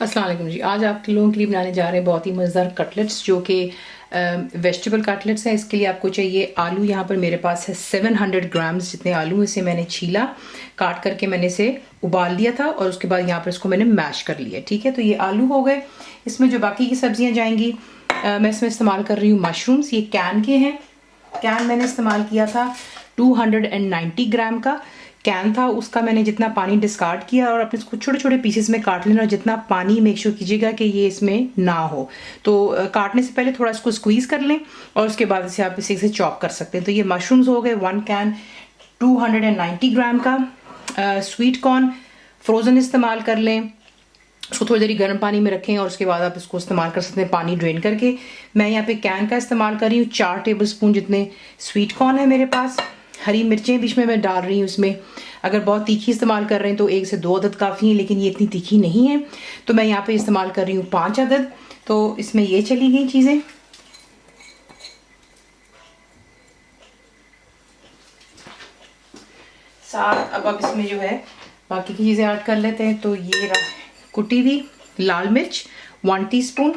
अस्सलाम वालेकुम जी। आज आप लोगों के लिए बनाने जा रहे हैं बहुत ही मज़ेदार कटलेट्स, जो कि वेजिटेबल कटलेट्स हैं। इसके लिए आपको चाहिए आलू। यहाँ पर मेरे पास है 700 ग्राम्स जितने आलू। इसे मैंने छीला, काट करके मैंने इसे उबाल दिया था और उसके बाद यहाँ पर इसको मैंने मैश कर लिया। ठीक है, तो ये आलू हो गए। इसमें जो बाकी की सब्जियाँ जाएंगी, मैं इसमें इस्तेमाल कर रही हूँ मशरूम्स। ये कैन के हैं। कैन मैंने इस्तेमाल किया था 290 ग्राम का कैन था। उसका मैंने जितना पानी डिस्कार्ड किया और अपने इसको छोटे छोटे पीसेस में काट लेना, और जितना पानी मेक श्योर कीजिएगा कि ये इसमें ना हो। तो काटने से पहले थोड़ा इसको स्क्वीज कर लें और उसके बाद इसे आप इसी से चॉप कर सकते हैं। तो ये मशरूम्स हो गए 1 कैन 290 ग्राम का। स्वीट कॉर्न फ्रोज़न इस्तेमाल कर लें, उसको थोड़ी देरी गर्म पानी में रखें और उसके बाद आप इसको इस्तेमाल कर सकते हैं पानी ड्रेन करके। मैं यहाँ पे कैन का इस्तेमाल कर रही हूँ। 4 टेबलस्पून जितने स्वीट कॉर्न है मेरे पास। हरी मिर्चें बीच में मैं डाल रही हूँ इसमें। अगर बहुत तीखी इस्तेमाल कर रहे हैं तो 1 से 2 अदद काफ़ी हैं, लेकिन ये इतनी तीखी नहीं है तो मैं यहाँ पे इस्तेमाल कर रही हूँ 5 अदद। तो इसमें ये चली गई चीज़ें। साथ अब आप इसमें जो है बाकी की चीज़ें ऐड कर लेते हैं। तो ये रहा कुटी हुई लाल मिर्च 1 टीस्पून,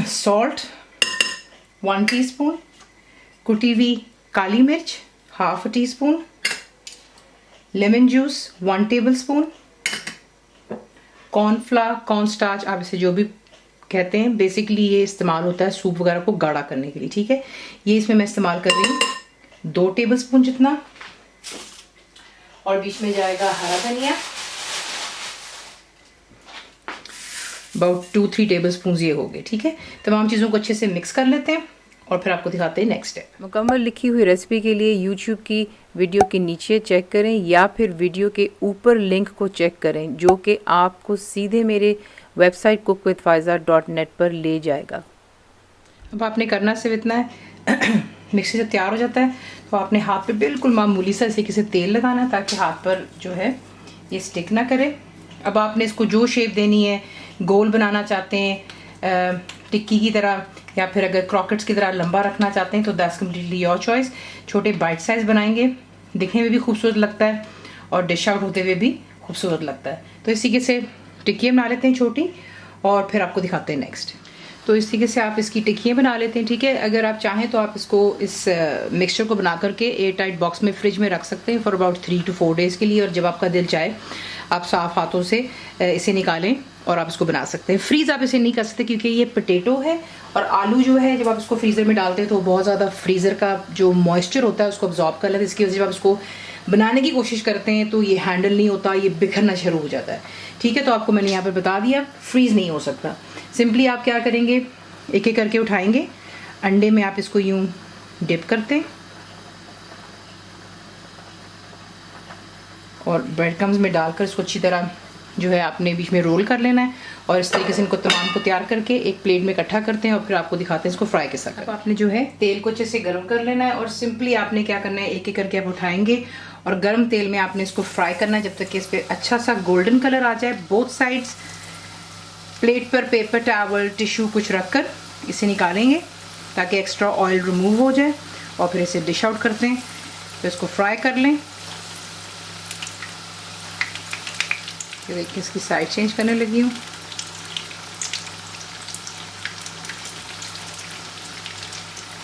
सॉल्ट 1 टीस्पून, कुटी हुई काली मिर्च 1/2 teaspoon, lemon juice 1 tablespoon, cornflour cornstarch आप इसे जो भी कहते हैं, बेसिकली ये इस्तेमाल होता है सूप वगैरह को गाढ़ा करने के लिए। ठीक है, ये इसमें मैं इस्तेमाल कर रही हूँ 2 टेबलस्पून जितना, और बीच में जाएगा हरा धनिया अबाउट 2-3 टेबलस्पून ये हो गए। ठीक है, तमाम चीज़ों को अच्छे से मिक्स कर लेते हैं और फिर आपको दिखाते हैं नेक्स्ट स्टेप। मुकम्मल लिखी हुई रेसिपी के लिए यूट्यूब की वीडियो के नीचे चेक करें या फिर वीडियो के ऊपर लिंक को चेक करें, जो कि आपको सीधे मेरे वेबसाइट cookWithFaiza.net पर ले जाएगा। अब आपने करना सिर्फ इतना है मिक्सी से तैयार हो जाता है तो आपने हाथ पे बिल्कुल मामूली सा इसे किसी तेल लगाना है ताकि हाथ पर जो है ये स्टिक ना करे। अब आपने इसको जो शेप देनी है, गोल बनाना चाहते हैं टिक्की की तरह, या फिर अगर क्रॉकेट्स की तरह लंबा रखना चाहते हैं तो दैट्स कम्प्लीटली योर चॉइस। छोटे बाइट साइज बनाएंगे, दिखने में भी खूबसूरत लगता है और डिश आउट होते हुए भी खूबसूरत लगता है। तो इसी के से टिक्कियाँ बना लेते हैं छोटी और फिर आपको दिखाते हैं नेक्स्ट। तो इस तरीके से आप इसकी टिक्कियाँ बना लेते हैं। ठीक है, अगर आप चाहें तो आप इसको इस मिक्सचर को बना करके एयर टाइट बॉक्स में फ्रिज में रख सकते हैं फॉर अबाउट 3 to 4 डेज़ के लिए, और जब आपका दिल चाहे आप साफ हाथों से इसे निकालें और आप इसको बना सकते हैं। फ्रीज आप इसे नहीं कर सकते क्योंकि ये पोटैटो है और आलू जो है जब आप इसको फ्रीज़र में डालते हैं तो बहुत ज़्यादा फ्रीज़र का जो मॉइस्चर होता है उसको अब्जॉर्ब कर लेता है। इसकी वजह से जब आप इसको बनाने की कोशिश करते हैं तो ये हैंडल नहीं होता, ये बिखरना शुरू हो जाता है। ठीक है, तो आपको मैंने यहाँ पर बता दिया फ्रीज़ नहीं हो सकता। सिंपली आप क्या करेंगे, एक एक करके उठाएंगे, अंडे में आप इसको यूं डिप करते हैं और ब्रेड क्रम्स में डालकर इसको अच्छी तरह जो है आपने बीच में रोल कर लेना है, और इस तरीके से इनको तमाम को तैयार करके एक प्लेट में इकट्ठा करते हैं और फिर आपको दिखाते हैं इसको फ्राई के साथ। अब आपने जो है तेल को अच्छे से गर्म कर लेना है और सिंपली आपने क्या करना है, एक एक करके आप उठाएंगे और गर्म तेल में आपने इसको फ्राई करना है जब तक कि इस पर अच्छा सा गोल्डन कलर आ जाए बोथ साइड्स। प्लेट पर पेपर टॉवल टिश्यू कुछ रखकर इसे निकालेंगे ताकि एक्स्ट्रा ऑयल रिमूव हो जाए और फिर इसे डिश आउट करते हैं। तो इसको फ्राई कर लें। ये देखिए इसकी साइड चेंज करने लगी हूँ।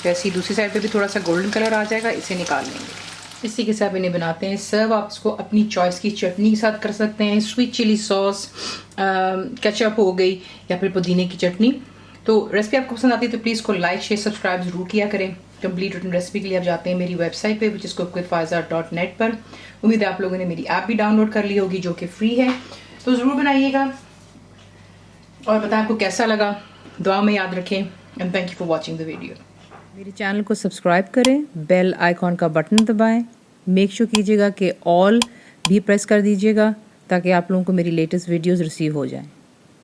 जैसे ही दूसरी साइड पे भी थोड़ा सा गोल्डन कलर आ जाएगा इसे निकाल लेंगे। इसी के साथ इन्हें बनाते हैं सर्व। आप इसको अपनी चॉइस की चटनी के साथ कर सकते हैं, स्वीट चिली सॉस, केचप हो गई या फिर पुदीने की चटनी। तो रेसिपी आपको पसंद आती है तो प्लीज़ को लाइक शेयर सब्सक्राइब जरूर किया करें। कंप्लीट रिटन रेसिपी के लिए आप जाते हैं मेरी वेबसाइट पे, विच इज़ cookWithFaiza.net पर। उम्मीद है आप लोगों ने मेरी ऐप भी डाउनलोड कर ली होगी जो कि फ्री है, तो ज़रूर बनाइएगा और बताएं आपको कैसा लगा। दुआ में याद रखें and thank you for watching the video. मेरे चैनल को सब्सक्राइब करें, बेल आइकॉन का बटन दबाएं, मेक श्योर कीजिएगा कि ऑल भी प्रेस कर दीजिएगा ताकि आप लोगों को मेरी लेटेस्ट वीडियोस रिसीव हो जाएं।